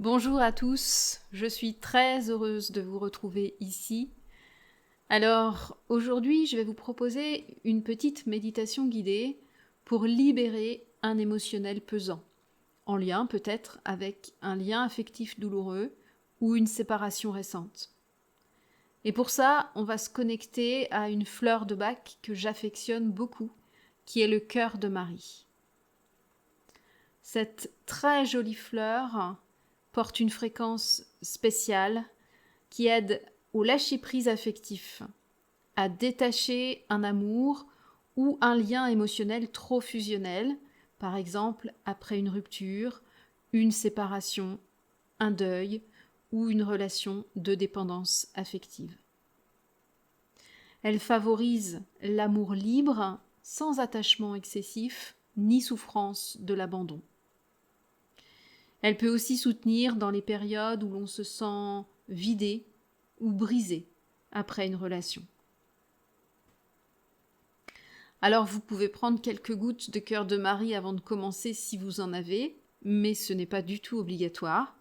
Bonjour à tous, je suis très heureuse de vous retrouver ici. Alors aujourd'hui, je vais vous proposer une petite méditation guidée pour libérer un émotionnel pesant, en lien peut-être avec un lien affectif douloureux ou une séparation récente. Et pour ça, on va se connecter à une fleur de bac que j'affectionne beaucoup, qui est le cœur de Marie. Cette très jolie fleur porte une fréquence spéciale qui aide au lâcher-prise affectif, à détacher un amour ou un lien émotionnel trop fusionnel, par exemple après une rupture, une séparation, un deuil ou une relation de dépendance affective. Elle favorise l'amour libre, sans attachement excessif ni souffrance de l'abandon. Elle peut aussi soutenir dans les périodes où l'on se sent vidé ou brisé après une relation. Alors vous pouvez prendre quelques gouttes de cœur de Marie avant de commencer si vous en avez, mais ce n'est pas du tout obligatoire.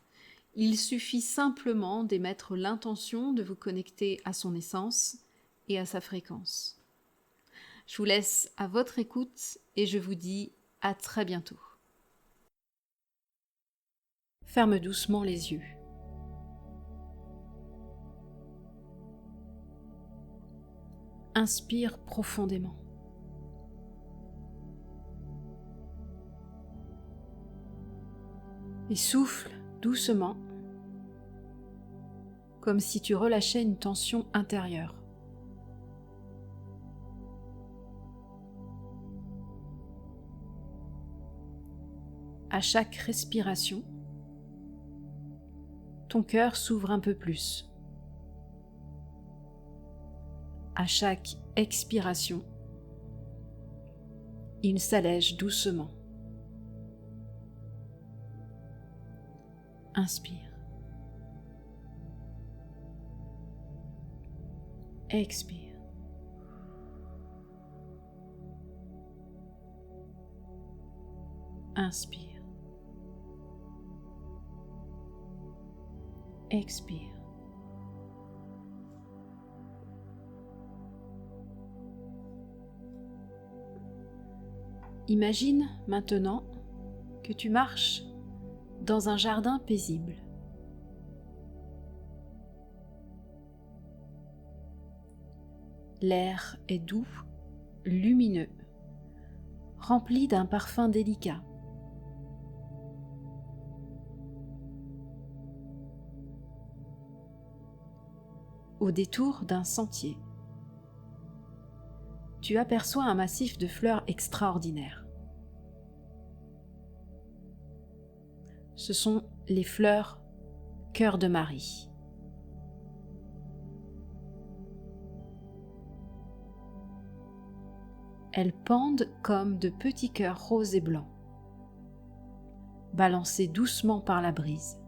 Il suffit simplement d'émettre l'intention de vous connecter à son essence et à sa fréquence. Je vous laisse à votre écoute et je vous dis à très bientôt. Ferme doucement les yeux. Inspire profondément. Et souffle doucement, comme si tu relâchais une tension intérieure. À chaque respiration, ton cœur s'ouvre un peu plus. À chaque expiration, il s'allège doucement. Inspire. Expire. Inspire. Expire. Imagine maintenant que tu marches dans un jardin paisible. L'air est doux, lumineux, rempli d'un parfum délicat. Au détour d'un sentier, tu aperçois un massif de fleurs extraordinaires. Ce sont les fleurs cœur de Marie. Elles pendent comme de petits cœurs roses et blancs, balancés doucement par la brise.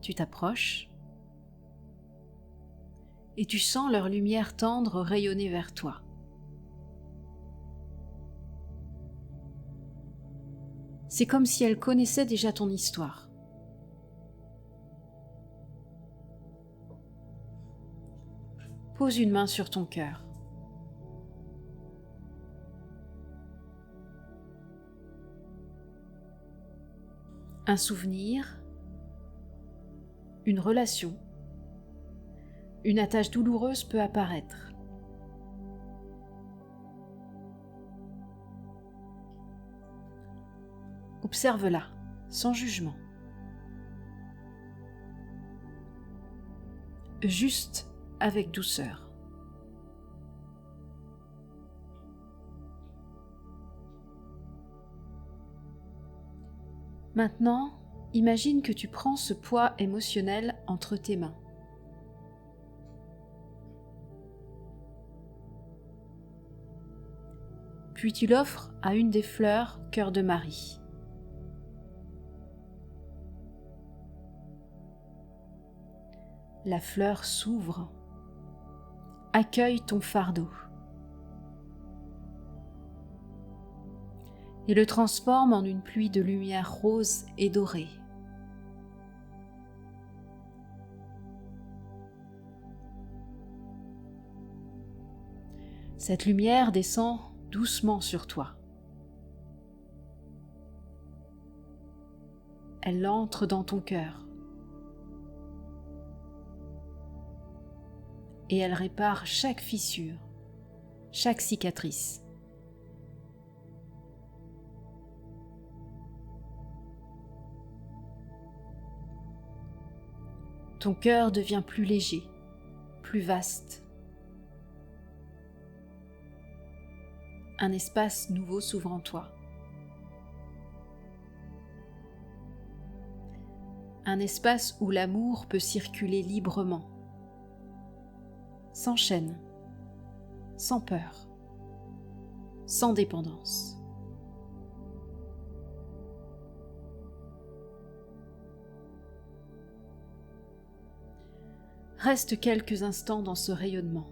Tu t'approches et tu sens leur lumière tendre rayonner vers toi. C'est comme si elles connaissaient déjà ton histoire. Pose une main sur ton cœur. Un souvenir, une relation, une attache douloureuse peut apparaître. Observe-la, sans jugement. Juste avec douceur. Maintenant, imagine que tu prends ce poids émotionnel entre tes mains. Puis tu l'offres à une des fleurs cœur de Marie. La fleur s'ouvre, accueille ton fardeau. et le transforme en une pluie de lumière rose et dorée. Cette lumière descend doucement sur toi. Elle entre dans ton cœur et elle répare chaque fissure, chaque cicatrice. Ton cœur devient plus léger, plus vaste. Un espace nouveau s'ouvre en toi. Un espace où l'amour peut circuler librement, sans chaîne, sans peur, sans dépendance. Reste quelques instants dans ce rayonnement.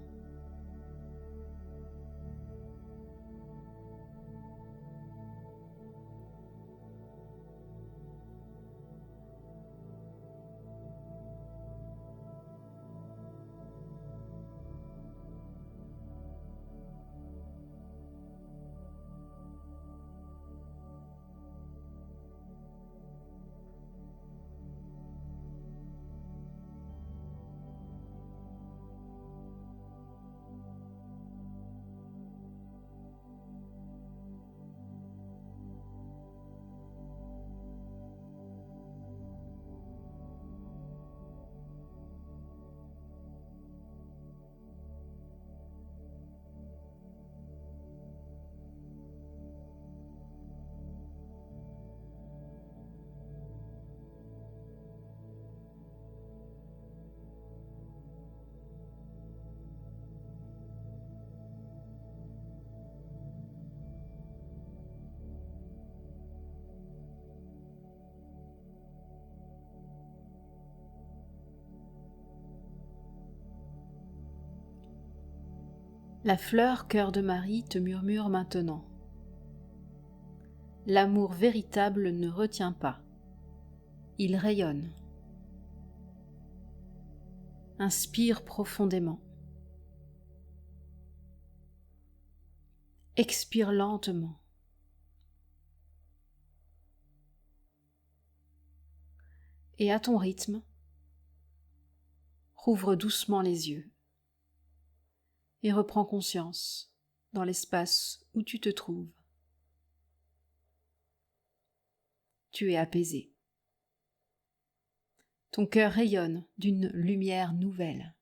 La fleur cœur de Marie te murmure maintenant. L'amour véritable ne retient pas. Il rayonne. Inspire profondément. Expire lentement. Et à ton rythme, rouvre doucement les yeux et reprends conscience dans l'espace où tu te trouves. Tu es apaisé. Ton cœur rayonne d'une lumière nouvelle.